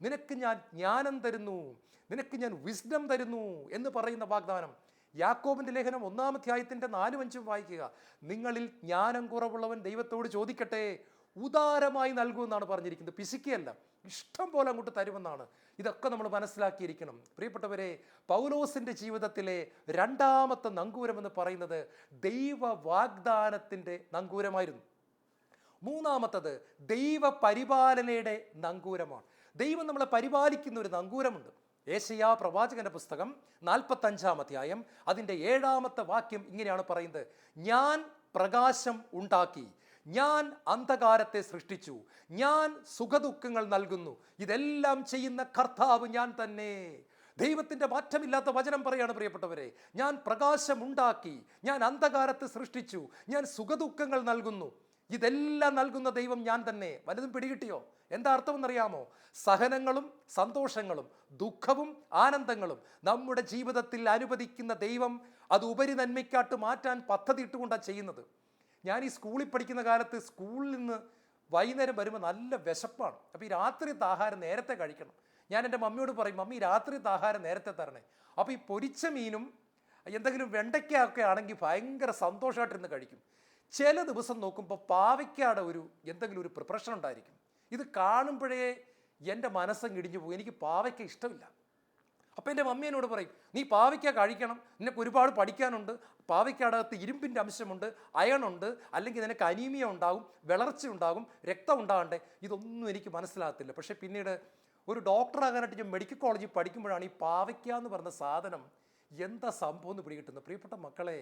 നിനക്ക് ഞാൻ ജ്ഞാനം തരുന്നു, നിനക്ക് ഞാൻ വിസ്ഡം തരുന്നു എന്ന് പറയുന്ന വാഗ്ദാനം. യാക്കോബിൻ്റെ ലേഖനം 1-ാം അധ്യായത്തിൻ്റെ 4-5 വായിക്കുക. നിങ്ങളിൽ ജ്ഞാനം കുറവുള്ളവൻ ദൈവത്തോട് ചോദിക്കട്ടെ, ഉദാരമായി നൽകുമെന്നാണ് പറഞ്ഞിരിക്കുന്നത്. പിശുക്കിയല്ല, ഇഷ്ടം പോലെ അങ്ങോട്ട് തരുമെന്നാണ്. ഇതൊക്കെ നമ്മൾ മനസ്സിലാക്കിയിരിക്കണം. പ്രിയപ്പെട്ടവരെ, പൗലോസിൻ്റെ ജീവിതത്തിലെ 2ാമത്തെ നങ്കൂരം എന്ന് പറയുന്നത് ദൈവ വാഗ്ദാനത്തിൻ്റെ നങ്കൂരമായിരുന്നു. 3ാമത്തത് ദൈവ പരിപാലനയുടെ നങ്കൂരമാണ്. ദൈവം നമ്മളെ പരിപാലിക്കുന്ന ഒരു നങ്കൂരമുണ്ട്. യേശയ്യാ പ്രവാചകന്റെ പുസ്തകം 45-ാം അധ്യായം അതിൻ്റെ 7ാമത്തെ വാക്യം ഇങ്ങനെയാണ് പറയുന്നത്: ഞാൻ പ്രകാശം ഉണ്ടാക്കി, ഞാൻ അന്ധകാരത്തെ സൃഷ്ടിച്ചു, ഞാൻ സുഖദുഃഖങ്ങൾ നൽകുന്നു, ഇതെല്ലാം ചെയ്യുന്ന കർത്താവ് ഞാൻ തന്നെ. ദൈവത്തിൻ്റെ മാറ്റമില്ലാത്ത വചനം പറയാണ് പ്രിയപ്പെട്ടവരെ. ഞാൻ പ്രകാശമുണ്ടാക്കി, ഞാൻ അന്ധകാരത്തെ സൃഷ്ടിച്ചു, ഞാൻ സുഖദുഃഖങ്ങൾ നൽകുന്നു, ഇതെല്ലാം നൽകുന്ന ദൈവം ഞാൻ തന്നെ. വലുതും പിടികിട്ടിയോ? എന്താ അർത്ഥമെന്നറിയാമോ? സഹനങ്ങളും സന്തോഷങ്ങളും ദുഃഖവും ആനന്ദങ്ങളും നമ്മുടെ ജീവിതത്തിൽ അനുവദിക്കുന്ന ദൈവം അത് ഉപരി നന്മയ്ക്കാട്ട് മാറ്റാൻ പദ്ധതി ഇട്ടുകൊണ്ടാണ് ചെയ്യുന്നത്. ഞാൻ ഈ സ്കൂളിൽ പഠിക്കുന്ന കാലത്ത് സ്കൂളിൽ നിന്ന് വൈകുന്നേരം വരുമ്പോൾ നല്ല വിശപ്പാണ്. അപ്പോൾ ഈ രാത്രിയത്തെ ആഹാരം നേരത്തെ കഴിക്കണം. ഞാൻ എൻ്റെ മമ്മിയോട് പറയും, മമ്മി രാത്രിയത്തെ ആഹാരം നേരത്തെ തരണേ. അപ്പോൾ ഈ പൊരിച്ച മീനും എന്തെങ്കിലും വെണ്ടയ്ക്കൊക്കെ ആണെങ്കിൽ ഭയങ്കര സന്തോഷമായിട്ടിരുന്ന് കഴിക്കും. ചില ദിവസം നോക്കുമ്പോൾ പാവയ്ക്കയുടെ എന്തെങ്കിലും ഒരു പ്രിപ്പറേഷൻ ഉണ്ടായിരിക്കും. ഇത് കാണുമ്പോഴേ എൻ്റെ മനസ്സങ്ങ് ഇടിഞ്ഞു പോകും. എനിക്ക് പാവയ്ക്ക ഇഷ്ടമില്ല. അപ്പോൾ എൻ്റെ മമ്മി എന്നോട് പറയും, നീ പാവയ്ക്ക കഴിക്കണം, നിനക്ക് ഒരുപാട് പഠിക്കാനുണ്ട്, പാവയ്ക്കയുടെ അകത്ത് ഇരുമ്പിൻ്റെ അംശമുണ്ട്, അയണുണ്ട്, അല്ലെങ്കിൽ നിനക്ക് അനീമിയ ഉണ്ടാകും, വിളർച്ച ഉണ്ടാകും, രക്തം ഉണ്ടാകണ്ടേ. ഇതൊന്നും എനിക്ക് മനസ്സിലാകത്തില്ല. പക്ഷേ പിന്നീട് ഒരു ഡോക്ടറാകാനായിട്ട് ഞാൻ മെഡിക്കൽ കോളേജിൽ പഠിക്കുമ്പോഴാണ് ഈ പാവയ്ക്ക എന്ന് പറഞ്ഞ സാധനം എന്താ സംഭവം എന്ന് പിടികിട്ടുന്നത്. പ്രിയപ്പെട്ട മക്കളെ,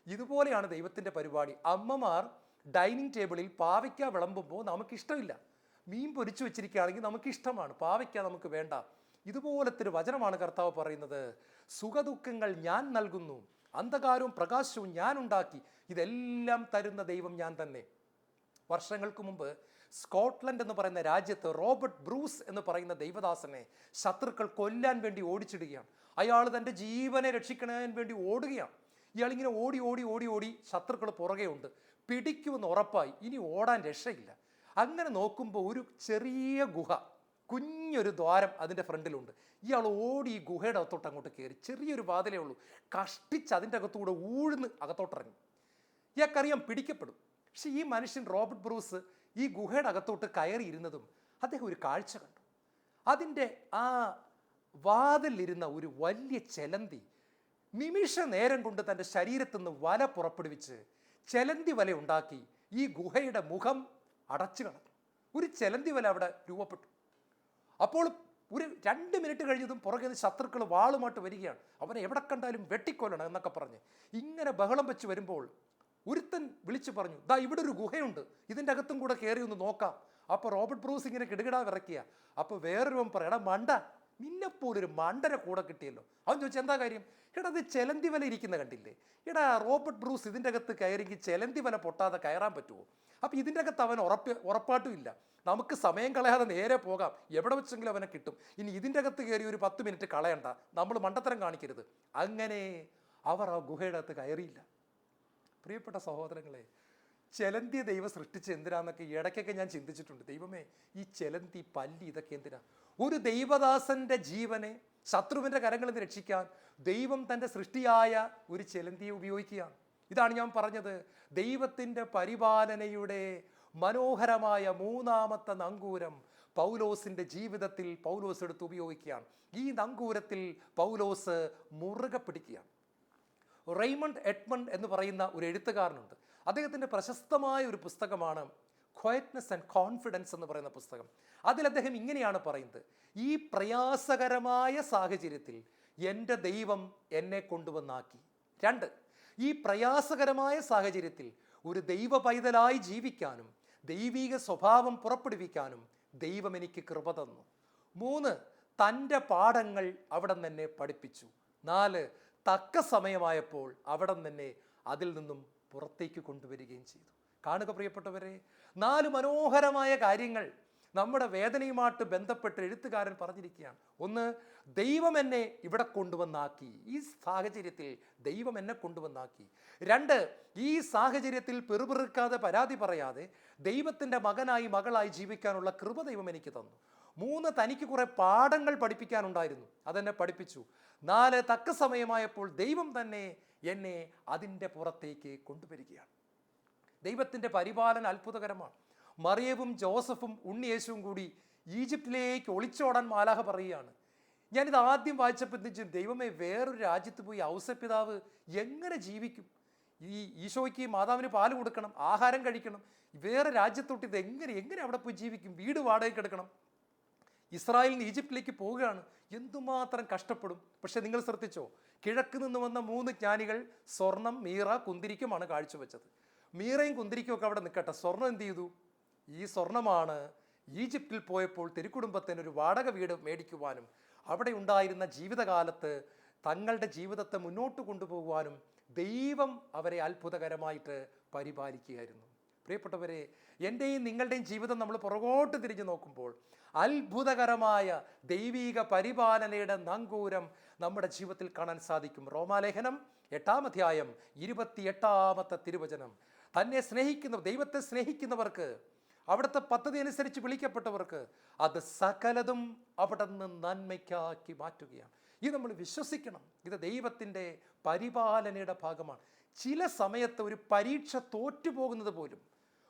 ഇതുപോലെയാണ് ദൈവത്തിൻ്റെ പരിപാടി. അമ്മമാർ ഡൈനിങ് ടേബിളിൽ പാവയ്ക്ക വിളമ്പുമ്പോൾ നമുക്കിഷ്ടമില്ല. മീൻ പൊരിച്ചു വെച്ചിരിക്കുകയാണെങ്കിൽ നമുക്കിഷ്ടമാണ്, പാവയ്ക്ക നമുക്ക് വേണ്ട. ഇതുപോലത്തെ ഒരു വചനമാണ് കർത്താവ് പറയുന്നത്. സുഖദുഃഖങ്ങൾ ഞാൻ നൽകുന്നു, അന്ധകാരവും പ്രകാശവും ഞാൻ ഉണ്ടാക്കി, ഇതെല്ലാം തരുന്ന ദൈവം ഞാൻ തന്നെ. വർഷങ്ങൾക്ക് മുമ്പ് സ്കോട്ട്ലൻഡ് എന്ന് പറയുന്ന രാജ്യത്ത് റോബർട്ട് ബ്രൂസ് എന്ന് പറയുന്ന ദൈവദാസനെ ശത്രുക്കൾ കൊല്ലാൻ വേണ്ടി ഓടിച്ചിടുകയാണ്. അയാൾ തൻ്റെ ജീവനെ രക്ഷിക്കുന്നതിന് വേണ്ടി ഓടുകയാണ്. ഇയാളിങ്ങനെ ഓടി ഓടി ഓടി ഓടി ശത്രുക്കൾ പുറകെ ഉണ്ട്. പിടിക്കുമെന്ന് ഉറപ്പായി, ഇനി ഓടാൻ രക്ഷയില്ല. അങ്ങനെ നോക്കുമ്പോൾ ഒരു ചെറിയ ഗുഹ, കുഞ്ഞൊരു ദ്വാരം അതിൻ്റെ ഫ്രണ്ടിലുണ്ട്. ഇയാൾ ഓടി ഈ ഗുഹയുടെ അകത്തോട്ട് അങ്ങോട്ട് കയറി. ചെറിയൊരു വാതിലേ ഉള്ളൂ. കഷ്ടിച്ച് അതിൻ്റെ അകത്തൂടെ ഊഴ്ന്ന് അകത്തോട്ടിറങ്ങി. ഇയാൾക്കറിയാം പിടിക്കപ്പെടും. പക്ഷെ ഈ മനുഷ്യൻ റോബർട്ട് ബ്രൂസ് ഈ ഗുഹയുടെ അകത്തോട്ട് കയറിയിരുന്നതും അദ്ദേഹം ഒരു കാഴ്ച കണ്ടു. അതിൻ്റെ ആ വാതിലിരുന്ന ഒരു വലിയ ചെലന്തി നിമിഷ നേരം കൊണ്ട് തൻ്റെ ശരീരത്തിൽ നിന്ന് വല പുറപ്പെടുവിച്ച് ചെലന്തി വല ഉണ്ടാക്കി ഈ ഗുഹയുടെ മുഖം അടച്ചു കളഞ്ഞു. ഒരു ചെലന്തി വല അവിടെ രൂപപ്പെട്ടു. അപ്പോൾ ഒരു 2 മിനിറ്റ് കഴിഞ്ഞതും പുറകെ ശത്രുക്കൾ വാളുമായിട്ട് വരികയാണ്. അവനെ എവിടെ കണ്ടാലും വെട്ടിക്കൊല്ലണം എന്നൊക്കെ പറഞ്ഞ് ഇങ്ങനെ ബഹളം വെച്ച് വരുമ്പോൾ ഒരുത്തൻ വിളിച്ചു പറഞ്ഞു, ദാ ഇവിടെ ഒരു ഗുഹയുണ്ട്, ഇതിൻ്റെ അകത്തും കൂടെ കയറി ഒന്ന് നോക്കാം. അപ്പോൾ റോബർട്ട് ബ്രൂസ് ഇങ്ങനെ കിടുകിടാ വിറക്കുക. അപ്പോൾ വേറൊരുവൻ പറയാം, എടാ മണ്ട, നിന്നെപ്പോലൊരു മണ്ടനെ കൂടെ കിട്ടിയല്ലോ. അവൻ ചോദിച്ചു, എന്താ കാര്യം? എടാ അത് ചെലന്തി വല ഇരിക്കുന്ന കണ്ടില്ലേ? എടാ റോബർട്ട് ബ്രൂസ് ഇതിൻ്റെ അകത്ത് കയറിയെങ്കിൽ ചെലന്തി വല പൊട്ടാതെ കയറാൻ പറ്റുമോ? അപ്പോൾ ഇതിൻ്റെ അകത്ത് അവൻ ഉറപ്പായിട്ടും ഇല്ല. നമുക്ക് സമയം കളയാതെ നേരെ പോകാം, എവിടെ വെച്ചെങ്കിലും അവനെ കിട്ടും. ഇനി ഇതിൻ്റെ അകത്ത് കയറി ഒരു 10 മിനിറ്റ് കളയണ്ട, നമ്മൾ മണ്ടത്തരം കാണിക്കരുത്. അങ്ങനെ അവർ ആ ഗുഹയുടെ അകത്ത് കയറിയില്ല. പ്രിയപ്പെട്ട സഹോദരങ്ങളെ, ചെലന്തിയെ ദൈവം സൃഷ്ടിച്ച് എന്തിനാന്നൊക്കെ ഇടയ്ക്കൊക്കെ ഞാൻ ചിന്തിച്ചിട്ടുണ്ട്. ദൈവമേ, ഈ ചെലന്തി, പല്ലി, ഇതൊക്കെ എന്തിനാ? ഒരു ദൈവദാസന്റെ ജീവനെ ശത്രുവിൻ്റെ കരങ്ങളിൽ നിന്ന് രക്ഷിക്കാൻ ദൈവം തൻ്റെ സൃഷ്ടിയായ ഒരു ചെലന്തിയെ ഉപയോഗിക്കുകയാണ്. ഇതാണ് ഞാൻ പറഞ്ഞത്, ദൈവത്തിൻ്റെ പരിപാലനയുടെ മനോഹരമായ 3ാമത്തെ നങ്കൂരം പൗലോസിൻ്റെ ജീവിതത്തിൽ പൗലോസ് എടുത്ത് ഉപയോഗിക്കുകയാണ്. ഈ നങ്കൂരത്തിൽ പൗലോസ് മുറുകെ പിടിക്കുകയാണ്. റെയ്മണ്ട് എഡ്മണ്ട് എന്ന് പറയുന്ന ഒരു എഴുത്തുകാരനുണ്ട്. അദ്ദേഹത്തിൻ്റെ പ്രശസ്തമായ ഒരു പുസ്തകമാണ് ക്വയറ്റ്നസ് ആൻഡ് കോൺഫിഡൻസ് എന്ന് പറയുന്ന പുസ്തകം. അതിൽ അദ്ദേഹം ഇങ്ങനെയാണ് പറയുന്നത്: ഈ പ്രയാസകരമായ സാഹചര്യത്തിൽ എൻ്റെ ദൈവം എന്നെ കൊണ്ടുവന്നാക്കി. 2, ഈ പ്രയാസകരമായ സാഹചര്യത്തിൽ ഒരു ദൈവ പൈതലായി ജീവിക്കാനും ദൈവിക സ്വഭാവം പുറപ്പെടുവിക്കാനും ദൈവം എനിക്ക് കൃപ തന്നു. 3, തൻ്റെ പാഠങ്ങൾ അവിടെ തന്നെ പഠിപ്പിച്ചു. 4, തക്ക സമയമായപ്പോൾ അവിടെ തന്നെ അതിൽ നിന്നും പുറത്തേക്ക് കൊണ്ടുവരികയും ചെയ്തു. കാണുക പ്രിയപ്പെട്ടവരെ, 4 മനോഹരമായ കാര്യങ്ങൾ നമ്മുടെ വേദനയുമായിട്ട് ബന്ധപ്പെട്ട് എഴുത്തുകാരൻ പറഞ്ഞിരിക്കുകയാണ്. 1, ദൈവം എന്നെ ഇവിടെ കൊണ്ടുവന്നാക്കി. ഈ സാഹചര്യത്തിൽ ദൈവം എന്നെ കൊണ്ടുവന്നാക്കി. 2, ഈ സാഹചര്യത്തിൽ പെറുപിറുക്കാതെ പരാതി പറയാതെ ദൈവത്തിൻ്റെ മകനായി മകളായി ജീവിക്കാനുള്ള കൃപ ദൈവം എനിക്ക് തന്നു. 3, തനിക്ക് കുറെ പാഠങ്ങൾ പഠിപ്പിക്കാനുണ്ടായിരുന്നു, അതെന്നെ പഠിപ്പിച്ചു. 4, തക്ക സമയമായപ്പോൾ ദൈവം തന്നെ എന്നെ അതിൻ്റെ പുറത്തേക്ക് കൊണ്ടുവരികയാണ്. ദൈവത്തിൻ്റെ പരിപാലന അത്ഭുതകരമാണ്. മറിയവും ജോസഫും ഉണ്ണിയേശുവും കൂടി ഈജിപ്തിലേക്ക് ഒളിച്ചോടാൻ മാലാഖ പറയുകയാണ്. ഞാനിത് ആദ്യം വായിച്ചപ്പോൾ എന്ത് ചെയ്യും, ദൈവമേ, വേറൊരു രാജ്യത്ത് പോയി ഔസപിതാവ് എങ്ങനെ ജീവിക്കും? ഈ ഈശോയ്ക്ക് മാതാവിന് പാല് കൊടുക്കണം, ആഹാരം കഴിക്കണം, വേറെ രാജ്യത്തോട്ട് ഇത് എങ്ങനെ അവിടെ പോയി ജീവിക്കും? വീട് വാടകയ്ക്ക് എടുക്കണം. ഇസ്രായേലിൽ നിന്ന് ഈജിപ്തിലേക്ക് പോവുകയാണ്, എന്തുമാത്രം കഷ്ടപ്പെടും. പക്ഷെ നിങ്ങൾ ശ്രദ്ധിച്ചോ, കിഴക്ക് നിന്ന് വന്ന 3 ജ്ഞാനികൾ സ്വർണം, മീറ, കുന്തിരിക്കുമാണ് കാഴ്ചവെച്ചത്. മീറയും കുന്തിരിക്കും ഒക്കെ അവിടെ നിൽക്കട്ടെ, സ്വർണം എന്ത് ചെയ്തു? ഈ സ്വർണമാണ് ഈജിപ്തിൽ പോയപ്പോൾ തിരുക്കുടുംബത്തിന് ഒരു വാടക വീട് മേടിക്കുവാനും അവിടെ ഉണ്ടായിരുന്ന ജീവിതകാലത്ത് തങ്ങളുടെ ജീവിതത്തെ മുന്നോട്ട് കൊണ്ടുപോകുവാനും ദൈവം അവരെ അത്ഭുതകരമായിട്ട് പരിപാലിക്കുകയായിരുന്നു. പ്രിയപ്പെട്ടവരെ, എൻ്റെയും നിങ്ങളുടെയും ജീവിതം നമ്മൾ പുറകോട്ട് തിരിഞ്ഞു നോക്കുമ്പോൾ അത്ഭുതകരമായ ദൈവിക പരിപാലനയുടെ നങ്കൂരം നമ്മുടെ ജീവിതത്തിൽ കാണാൻ സാധിക്കും. റോമാലേഖനം 8-ാം അധ്യായം 28-ാമത്തെ തിരുവചനം: തന്നെ സ്നേഹിക്കുന്ന ദൈവത്തെ സ്നേഹിക്കുന്നവർക്ക്, അവിടുത്തെ പദ്ധതി അനുസരിച്ച് വിളിക്കപ്പെട്ടവർക്ക് അത് സകലതും അവിടെ നിന്ന് നന്മയ്ക്കാക്കി മാറ്റുകയാണ്. ഇത് നമ്മൾ വിശ്വസിക്കണം. ഇത് ദൈവത്തിൻ്റെ പരിപാലനയുടെ ഭാഗമാണ്. ചില സമയത്ത് ഒരു പരീക്ഷ തോറ്റുപോകുന്നത് പോലും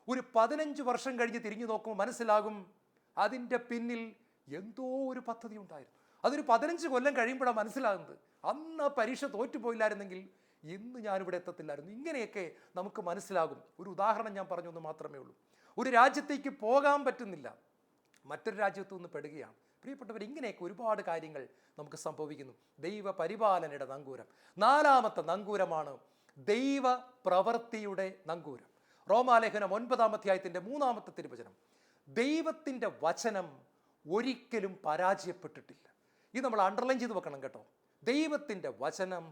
ഒരു 15 വർഷം കഴിഞ്ഞ് തിരിഞ്ഞു നോക്കുമ്പോൾ മനസ്സിലാകും അതിൻ്റെ പിന്നിൽ എന്തോ ഒരു പദ്ധതി ഉണ്ടായിരുന്നു. അതൊരു 15 കൊല്ലം കഴിയുമ്പോഴാണ് മനസ്സിലാകുന്നത്, അന്ന് ആ പരീക്ഷ തോറ്റുപോയില്ലായിരുന്നെങ്കിൽ ഇന്ന് ഞാനിവിടെ എത്തത്തില്ലായിരുന്നു. ഇങ്ങനെയൊക്കെ നമുക്ക് മനസ്സിലാകും. ഒരു ഉദാഹരണം ഞാൻ പറഞ്ഞൊന്ന് മാത്രമേ ഉള്ളൂ. ഒരു രാജ്യത്തേക്ക് പോകാൻ പറ്റുന്നില്ല, മറ്റൊരു രാജ്യത്തു നിന്ന് പെടുകയാണ്. പ്രിയപ്പെട്ടവർ, ഇങ്ങനെയൊക്കെ ഒരുപാട് കാര്യങ്ങൾ നമുക്ക് സംഭവിക്കുന്നു. ദൈവ പരിപാലനയുടെ നങ്കൂരം. 4-ാമത്തെ നങ്കൂരമാണ് ദൈവ പ്രവൃത്തിയുടെ നങ്കൂരം. റോമാലേഖനം 9-ാം അധ്യായത്തിൻ്റെ 3-ാമത്തെ തിരുവചനം: ദൈവത്തിൻ്റെ വചനം ഒരിക്കലും പരാജയപ്പെട്ടിട്ടില്ല. ഇത് നമ്മൾ അണ്ടർലൈൻ ചെയ്ത് വെക്കണം കേട്ടോ. ദൈവത്തിൻ്റെ വചനം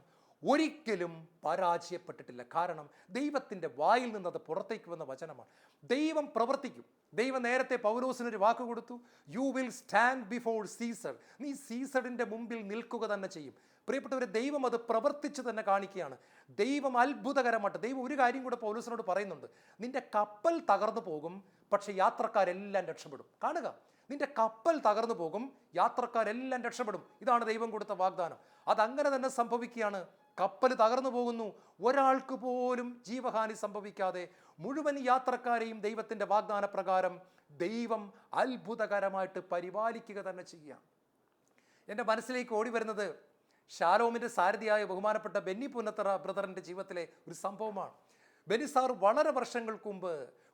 ഒരിക്കലും പരാജയപ്പെട്ടിട്ടില്ല. കാരണം ദൈവത്തിൻ്റെ വായിൽ നിന്നത് പുറത്തേക്ക് വന്ന വചനമാണ്. ദൈവം പ്രവർത്തിക്കും. ദൈവം നേരത്തെ പൗലോസിനൊരു വാക്ക് കൊടുത്തു: you will stand before Caesar. നീ സീസറിൻ്റെ മുമ്പിൽ നിൽക്കുക തന്നെ ചെയ്യും. പ്രിയപ്പെട്ടവരെ, ദൈവം അത് പ്രവർത്തിച്ച് തന്നെ കാണിക്കുകയാണ്. ദൈവം അത്ഭുതകരമായിട്ട് ദൈവം ഒരു കാര്യം കൂടെ പൗലോസിനോട് പറയുന്നുണ്ട്: നിന്റെ കപ്പൽ തകർന്നു പോകും, പക്ഷെ യാത്രക്കാരെല്ലാം രക്ഷപ്പെടും. കാണുക, നിന്റെ കപ്പൽ തകർന്നു പോകും, യാത്രക്കാരെല്ലാം രക്ഷപ്പെടും. ഇതാണ് ദൈവം കൊടുത്ത വാഗ്ദാനം. അതങ്ങനെ തന്നെ സംഭവിക്കുകയാണ്. കപ്പൽ തകർന്നു പോകുന്നു, ഒരാൾക്ക് പോലും ജീവഹാനി സംഭവിക്കാതെ മുഴുവൻ യാത്രക്കാരെയും ദൈവത്തിൻ്റെ വാഗ്ദാന പ്രകാരം ദൈവം അത്ഭുതകരമായിട്ട് പരിപാലിക്കുക തന്നെ ചെയ്യുക. എൻ്റെ മനസ്സിലേക്ക് ഓടി വരുന്നത് ഷാലോമിൻ്റെ സാരഥിയായ ബഹുമാനപ്പെട്ട ബെന്നി പുന്നത്തറ ബ്രദറിൻ്റെ ജീവിതത്തിലെ ഒരു സംഭവമാണ്. ബെന്നി സാർ വളരെ വർഷങ്ങൾക്ക് മുമ്പ്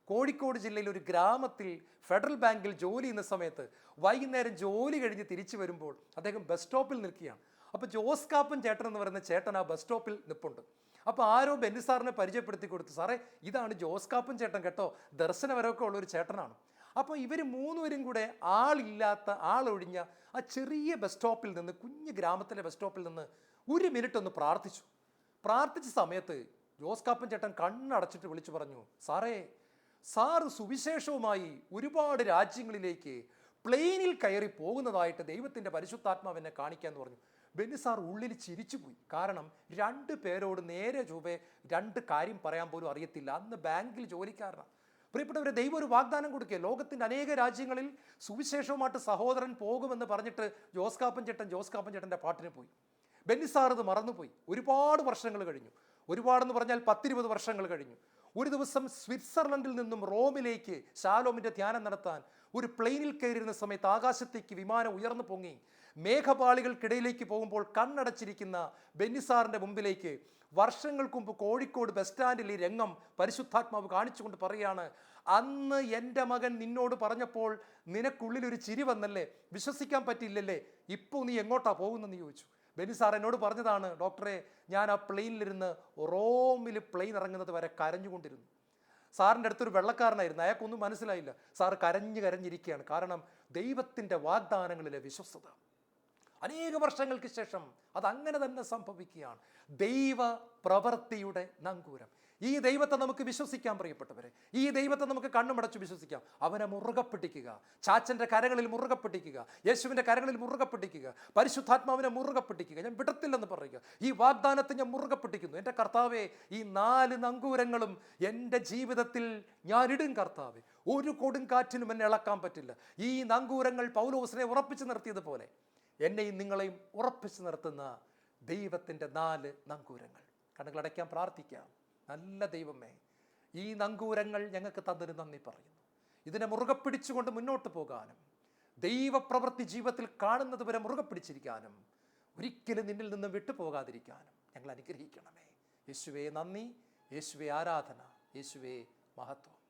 കോഴിക്കോട് ജില്ലയിൽ ഒരു ഗ്രാമത്തിൽ ഫെഡറൽ ബാങ്കിൽ ജോലി ചെയ്യുന്ന സമയത്ത് വൈകുന്നേരം ജോലി കഴിഞ്ഞ് തിരിച്ചു വരുമ്പോൾ അദ്ദേഹം ബസ് സ്റ്റോപ്പിൽ നിൽക്കുകയാണ്. അപ്പോൾ ജോസ് കാപ്പൻ ചേട്ടൻ എന്ന് പറയുന്ന ചേട്ടൻ ആ ബസ് സ്റ്റോപ്പിൽ നിൽപ്പുണ്ട്. അപ്പോൾ ആരോ ബെന്നി സാറിനെ പരിചയപ്പെടുത്തി കൊടുത്തു: സാറേ, ഇതാണ് ജോസ് കാപ്പൻ ചേട്ടൻ കേട്ടോ, ദർശനവരമൊക്കെ ഉള്ളൊരു ചേട്ടനാണ്. അപ്പോൾ ഇവർ 3 പേരും കൂടെ ആളൊഴിഞ്ഞ ആ ചെറിയ ബസ് സ്റ്റോപ്പിൽ നിന്ന്, കുഞ്ഞ് ഗ്രാമത്തിലെ ബസ് സ്റ്റോപ്പിൽ നിന്ന് 1 മിനിറ്റ് ഒന്ന് പ്രാർത്ഥിച്ചു. പ്രാർത്ഥിച്ച സമയത്ത് ജോസ് കാപ്പൻ ചേട്ടൻ കണ്ണടച്ചിട്ട് വിളിച്ചു പറഞ്ഞു: സാറ് സുവിശേഷവുമായി ഒരുപാട് രാജ്യങ്ങളിലേക്ക് പ്ലെയിനിൽ കയറി പോകുന്നതായിട്ട് ദൈവത്തിൻ്റെ പരിശുദ്ധാത്മാവിനെ കാണിക്കാമെന്ന് പറഞ്ഞു. ബെന്നി സാർ ഉള്ളിൽ ചിരിച്ചുപോയി. കാരണം 2 പേരോട് നേരെ ചൊവ്വേ 2 കാര്യം പറയാൻ പോലും അറിയത്തില്ല. അന്ന് ബാങ്കിൽ ജോലിക്കാരനാണ്. പ്രിയപ്പെട്ടവരെ, ദൈവം ഒരു വാഗ്ദാനം കൊടുക്കുക. ലോകത്തിൻ്റെ അനേക രാജ്യങ്ങളിൽ സുവിശേഷവുമായിട്ട് സഹോദരൻ പോകുമെന്ന് പറഞ്ഞിട്ട് ജോസ് കാപ്പൻ ചേട്ടൻ്റെ പാട്ടിന് പോയി. ബെന്നി സാർ ഇത് മറന്നുപോയി. ഒരുപാട് വർഷങ്ങൾ കഴിഞ്ഞു. ഒരുപാടെന്ന് പറഞ്ഞാൽ 10-20 വർഷങ്ങൾ കഴിഞ്ഞു. ഒരു ദിവസം സ്വിറ്റ്സർലൻഡിൽ നിന്നും റോമിലേക്ക് ശാലോമിൻ്റെ ധ്യാനം നടത്താൻ ഒരു പ്ലെയിനിൽ കയറിയിരുന്ന സമയത്ത് ആകാശത്തേക്ക് വിമാനം ഉയർന്നു പൊങ്ങി മേഘപാളികൾക്കിടയിലേക്ക് പോകുമ്പോൾ കണ്ണടച്ചിരിക്കുന്ന ബെന്നിസാറിൻ്റെ മുമ്പിലേക്ക് വർഷങ്ങൾക്ക് മുമ്പ് കോഴിക്കോട് ബസ് സ്റ്റാൻഡിൽ ഈ രംഗം പരിശുദ്ധാത്മാവ് കാണിച്ചുകൊണ്ട് പറയാണ്, അന്ന് എൻ്റെ മകൻ നിന്നോട് പറഞ്ഞപ്പോൾ നിനക്കുള്ളിലൊരു ചിരി വന്നല്ലേ, വിശ്വസിക്കാൻ പറ്റിയില്ലല്ലേ, ഇപ്പോൾ നീ എങ്ങോട്ടാ പോകുന്നെന്ന് ചോദിച്ചു. ബെന്നിസാർ എന്നോട് പറഞ്ഞതാണ്, ഡോക്ടറെ ഞാൻ ആ പ്ലെയിനിലിരുന്ന് റോമിൽ പ്ലെയിൻ ഇറങ്ങുന്നത് വരെ കരഞ്ഞുകൊണ്ടിരുന്നു. സാറിൻ്റെ അടുത്തൊരു വെള്ളക്കാരനായിരുന്നു, അയാൾക്കൊന്നും മനസ്സിലായില്ല. സാറ് കരഞ്ഞിരിക്കുകയാണ്. കാരണം ദൈവത്തിൻ്റെ വാഗ്ദാനങ്ങളിലെ വിശ്വസ്തത. അനേക വർഷങ്ങൾക്ക് ശേഷം അതങ്ങനെ തന്നെ സംഭവിക്കുകയാണ്. ദൈവ പ്രവൃത്തിയുടെ നങ്കൂരം. ഈ ദൈവത്തെ നമുക്ക് വിശ്വസിക്കാൻ പ്രിയപ്പെട്ടവരെ. ഈ ദൈവത്തെ നമുക്ക് കണ്ണുമടച്ച് വിശ്വസിക്കാം. അവനെ മുറുകെ പിടിക്കുക. ചാച്ചൻ്റെ കരങ്ങളിൽ മുറുകെ പിടിക്കുക. യേശുവിൻ്റെ കരങ്ങളിൽ മുറുകെ പിടിക്കുക. പരിശുദ്ധാത്മാവിനെ മുറുകെ പിടിക്കുക. ഞാൻ വിടത്തില്ലെന്ന് പറയുക. ഈ വാഗ്ദാനത്തെ ഞാൻ മുറുകെ പിടിക്കുന്നു. എൻ്റെ കർത്താവേ, ഈ 4 നങ്കൂരങ്ങളും എൻ്റെ ജീവിതത്തിൽ ഞാനിടും കർത്താവേ. ഒരു കൊടുങ്കാറ്റിനും എന്നെ ഇളക്കാൻ പറ്റില്ല. ഈ നങ്കൂരങ്ങൾ പൗലോസിനെ ഉറപ്പിച്ച് നിർത്തിയതുപോലെ എന്നെയും നിങ്ങളെയും ഉറപ്പിച്ച് നിർത്തുന്ന ദൈവത്തിൻ്റെ 4 നങ്കൂരങ്ങൾ. കണ്ണുകളടയ്ക്കാൻ പ്രാർത്ഥിക്കാം. നല്ല ദൈവമേ, ഈ നങ്കൂരങ്ങൾ ഞങ്ങൾക്ക് തന്നതിന് നന്ദി പറയുന്നു. ഇതിനെ മുറുകെ പിടിച്ചുകൊണ്ട് മുന്നോട്ട് പോകാനും ദൈവപ്രവൃത്തി ജീവിതത്തിൽ കാണുന്നത് വരെ മുറുകെ പിടിച്ചിരിക്കാനും ഒരിക്കലും നിന്നിൽ നിന്ന് വിട്ടുപോകാതിരിക്കാനും ഞങ്ങൾ അനുഗ്രഹിക്കണമേ. യേശുവേ നന്ദി, യേശുവേ ആരാധന, യേശുവേ മഹത്വം.